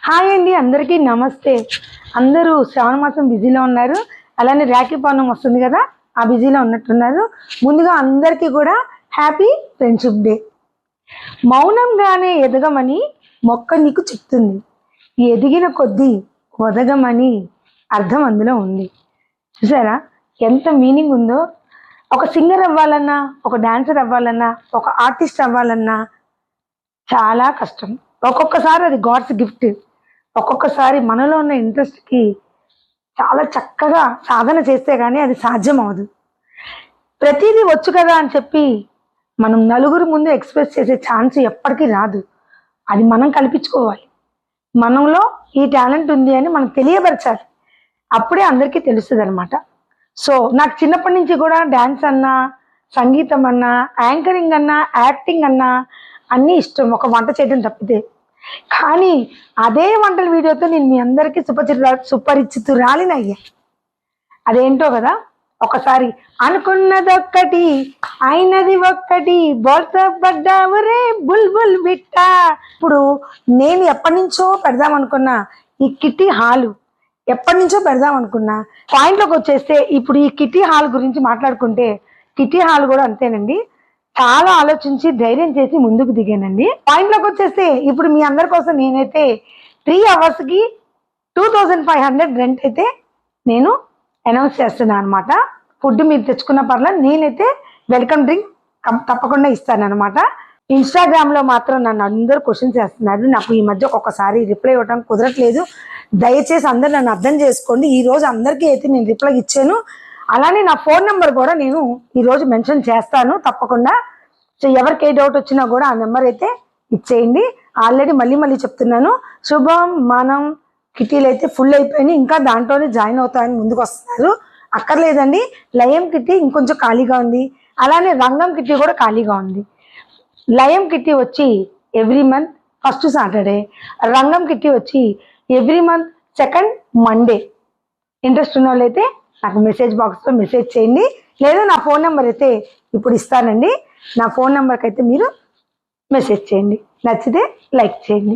Hi అండి, అందరికీ నమస్తే. అందరూ శ్రావణ మాసం బిజీలో ఉన్నారు. అలానే రాఖీ పౌర్ణం వస్తుంది కదా, ఆ బిజీలో ఉన్నట్టున్నారు. ముందుగా అందరికీ కూడా హ్యాపీ ఫ్రెండ్షిప్ డే. మౌనంగానే ఎదగమని మొక్క నీకు చెప్తుంది, ఎదిగిన కొద్దీ వదగమని అర్థం అందులో ఉంది. చూసారా ఎంత మీనింగ్ ఉందో. ఒక సింగర్ అవ్వాలన్నా, ఒక డాన్సర్ అవ్వాలన్నా, ఒక ఆర్టిస్ట్ అవ్వాలన్నా చాలా కష్టం. ఒక్కొక్కసారి అది గాడ్స్ గిఫ్ట్. ఒక్కొక్కసారి మనలో ఉన్న ఇంట్రెస్ట్కి చాలా చక్కగా సాధన చేస్తే కానీ అది సాధ్యం అవ్వదు. ప్రతిదీ వచ్చు కదా అని చెప్పి మనం నలుగురు ముందు ఎక్స్ప్రెస్ చేసే ఛాన్స్ ఎప్పటికీ రాదు. అది మనం కల్పించుకోవాలి. మనలో ఈ టాలెంట్ ఉంది అని మనం తెలియపరచాలి. అప్పుడే అందరికీ తెలుస్తుంది అనమాట. సో నాకు చిన్నప్పటి నుంచి కూడా డ్యాన్స్ అన్నా, సంగీతం అన్నా, యాంకరింగ్ అన్నా, యాక్టింగ్ అన్నా అన్నీ ఇష్టం, ఒక వంట చేయడం తప్పితే. కానీ అదే వంటల వీడియోతో నేను మీ అందరికీ సుపరిచితురాలిని అయ్యా. అదేంటో కదా. ఒకసారి అనుకున్నదొక్కటి అయినది ఒక్కటి బోర్తపడ్డావురే బుల్బుల్ బిట్ట. ఇప్పుడు నేను ఎప్పటి నుంచో పెడదాం అనుకున్నా ఈ కిట్టి హాలు, ఎప్పటి నుంచో పెడదాం అనుకున్నా. పాయింట్లోకి వచ్చేస్తే ఇప్పుడు ఈ కిట్టి హాల్ గురించి మాట్లాడుకుంటే, కిట్టి హాల్ కూడా అంతేనండి. చాలా ఆలోచించి ధైర్యం చేసి ముందుకు దిగానండి. పాయింట్లోకి వచ్చేస్తే ఇప్పుడు మీ అందరి కోసం నేనైతే 3 అవర్స్కి 2500 రెంట్ అయితే నేను అనౌన్స్ చేస్తున్నాను అనమాట. ఫుడ్ మీరు తెచ్చుకున్న పర్లేదు, నేనైతే వెల్కమ్ డ్రింక్ తప్పకుండా ఇస్తాను అనమాట. ఇన్స్టాగ్రామ్లో మాత్రం నన్ను అందరూ క్వశ్చన్స్ చేస్తున్నారు. నాకు ఈ మధ్య ఒక్కొక్కసారి రిప్లై ఇవ్వడం కుదరట్లేదు. దయచేసి అందరు నన్ను అర్థం చేసుకోండి. ఈ రోజు అందరికీ అయితే నేను రిప్లై ఇచ్చాను. అలానే నా ఫోన్ నెంబర్ కూడా నేను ఈరోజు మెన్షన్ చేస్తాను తప్పకుండా. సో ఎవరికి ఏ డౌట్ వచ్చినా కూడా ఆ నెంబర్ అయితే ఇచ్చేయండి. ఆల్రెడీ మళ్ళీ చెప్తున్నాను, శుభం మనం కిటీలు అయితే ఫుల్ అయిపోయినాయి. ఇంకా దాంట్లోనే జాయిన్ అవుతామని ముందుకు వస్తున్నారు. అక్కర్లేదండి, లయం కిటీ ఇంకొంచెం ఖాళీగా ఉంది. అలానే రంగం కిటీ కూడా ఖాళీగా ఉంది. లయం కిటీ వచ్చి ఎవ్రీ మంత్ ఫస్ట్ సాటర్డే, రంగం కిటీ వచ్చి every month second Monday. Interest ఉన్న వాళ్ళైతే నాకు మెసేజ్ బాక్స్లో మెసేజ్ చేయండి, లేదా నా ఫోన్ నెంబర్ అయితే ఇప్పుడు ఇస్తానండి. నా ఫోన్ నెంబర్కి అయితే మీరు మెసేజ్ చేయండి. నచ్చితే లైక్ చేయండి.